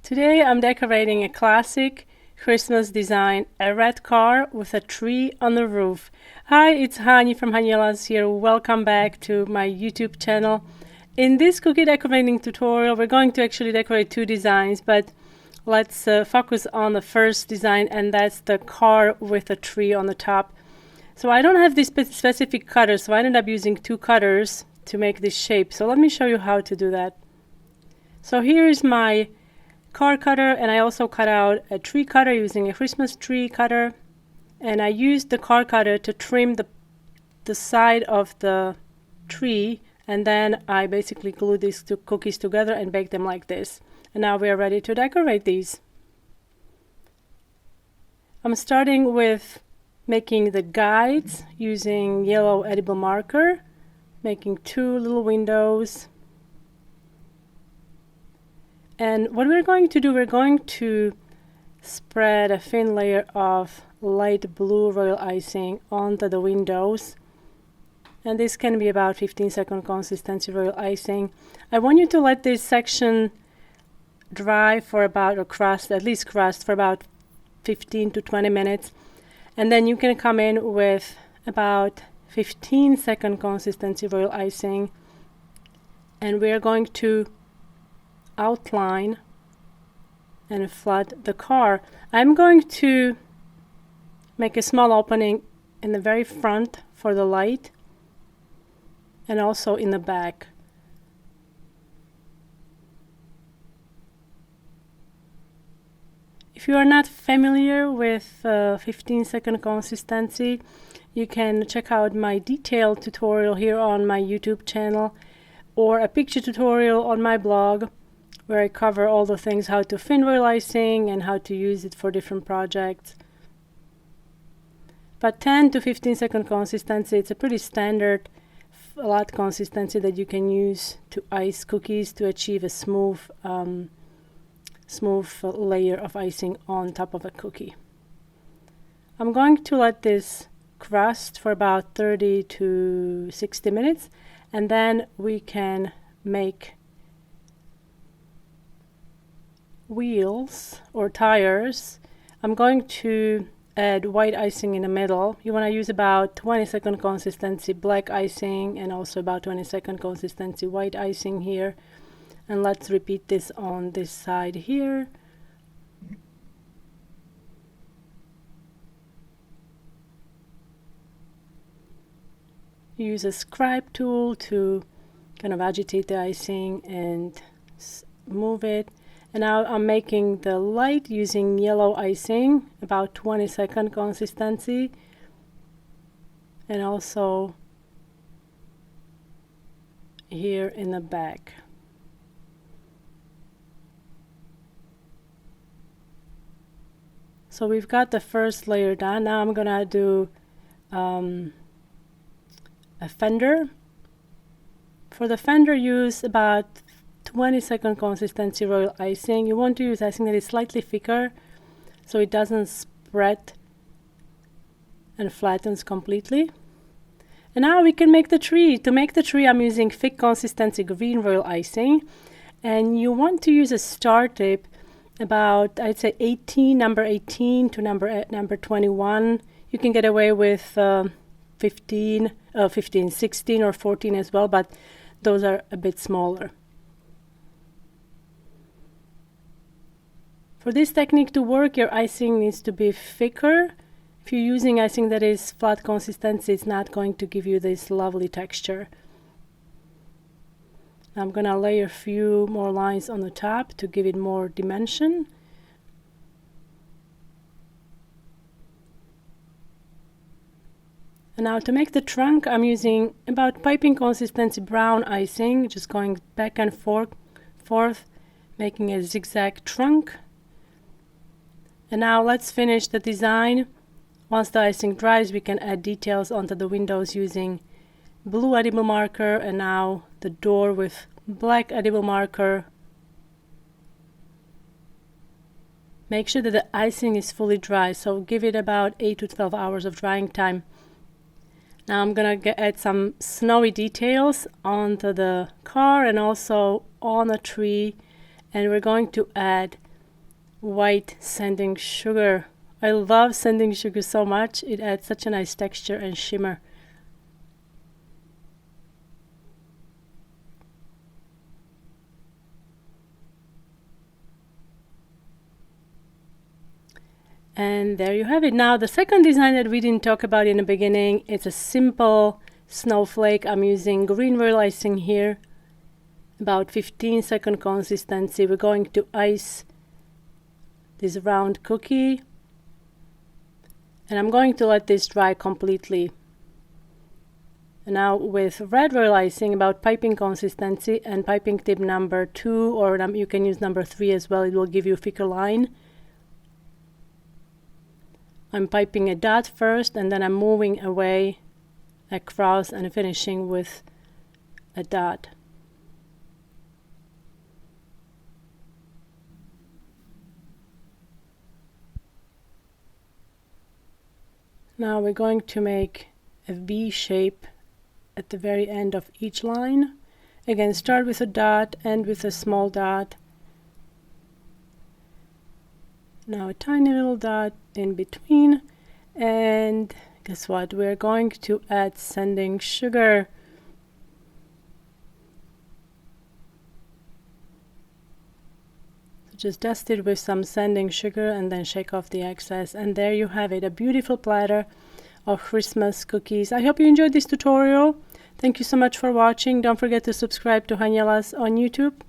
Today I'm decorating a classic Christmas design, a red car with a tree on the roof. Hi, it's Hani from Haniela's here. Welcome back to my YouTube channel. In this cookie decorating tutorial, we're going to actually decorate two designs, but let's focus on the first design, and that's the car with a tree on the top. So I don't have this specific cutter, so I ended up using two cutters to make this shape. So let me show you how to do that. So here is my car cutter, and I also cut out a tree cutter using a Christmas tree cutter, and I used the car cutter to trim the side of the tree, and then I basically glued these two cookies together and baked them like this. And now we are ready to decorate these. I'm starting with making the guides using yellow edible marker, making two little windows. And what we're going to do, we're going to spread a thin layer of light blue royal icing onto the windows. And this can be about 15-second consistency royal icing. I want you to let this section dry for about, or crust, at least crust for about 15 to 20 minutes. And then you can come in with about 15-second consistency royal icing. And we're going to outline and flood the car. I'm going to make a small opening in the very front for the light and also in the back. If you are not familiar with 15-second consistency, you can check out my detailed tutorial here on my YouTube channel or a picture tutorial on my blog, where I cover all the things, how to thin royal icing and how to use it for different projects. But 10 to 15-second consistency, it's a pretty standard flat consistency that you can use to ice cookies to achieve a smooth layer of icing on top of a cookie. I'm going to let this crust for about 30 to 60 minutes, and then we can make wheels or tires. I'm going to add white icing in the middle. You want to use about 20-second consistency black icing and also about 20-second consistency white icing here. And let's repeat this on this side here. Use a scribe tool to kind of agitate the icing and move it. And now I'm making the light using yellow icing, about 20-second consistency, and also here in the back. So we've got the first layer done. Now I'm gonna do a fender. For the fender, use about 20-second consistency royal icing. You want to use icing that is slightly thicker so it doesn't spread and flattens completely. And now we can make the tree. To make the tree, I'm using thick consistency green royal icing, and you want to use a star tip about, I'd say, number 18 to number 21. You can get away with 15, 16 or 14 as well, but those are a bit smaller. For this technique to work, your icing needs to be thicker. If you're using icing that is flat consistency, it's not going to give you this lovely texture. I'm going to lay a few more lines on the top to give it more dimension. And now to make the trunk, I'm using about piping consistency brown icing, just going back and forth, making a zigzag trunk. And now let's finish the design. Once the icing dries, we can add details onto the windows using blue edible marker, and now the door with black edible marker. Make sure that the icing is fully dry, so give it about 8 to 12 hours of drying time. Now I'm gonna add some snowy details onto the car and also on a tree, and we're going to add white sanding sugar. I love sanding sugar so much. It adds such a nice texture and shimmer. And there you have it. Now the second design that we didn't talk about in the beginning, it's a simple snowflake. I'm using green royal icing here, about 15-second consistency. We're going to ice this round cookie, and I'm going to let this dry completely. And now with red royal icing, about piping consistency, and piping tip number 2, or you can use number 3 as well, it will give you a thicker line. I'm piping a dot first, and then I'm moving away across and finishing with a dot. Now we're going to make a V shape at the very end of each line. Again, start with a dot, end with a small dot. Now a tiny little dot in between, and guess what? We're going to add sanding sugar. So just dust it with some sanding sugar and then shake off the excess, and there you have it, a beautiful platter of Christmas cookies. I hope you enjoyed this tutorial. Thank you so much for watching. Don't forget to subscribe to Haniela's on YouTube,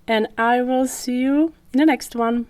and I will see you in the next one.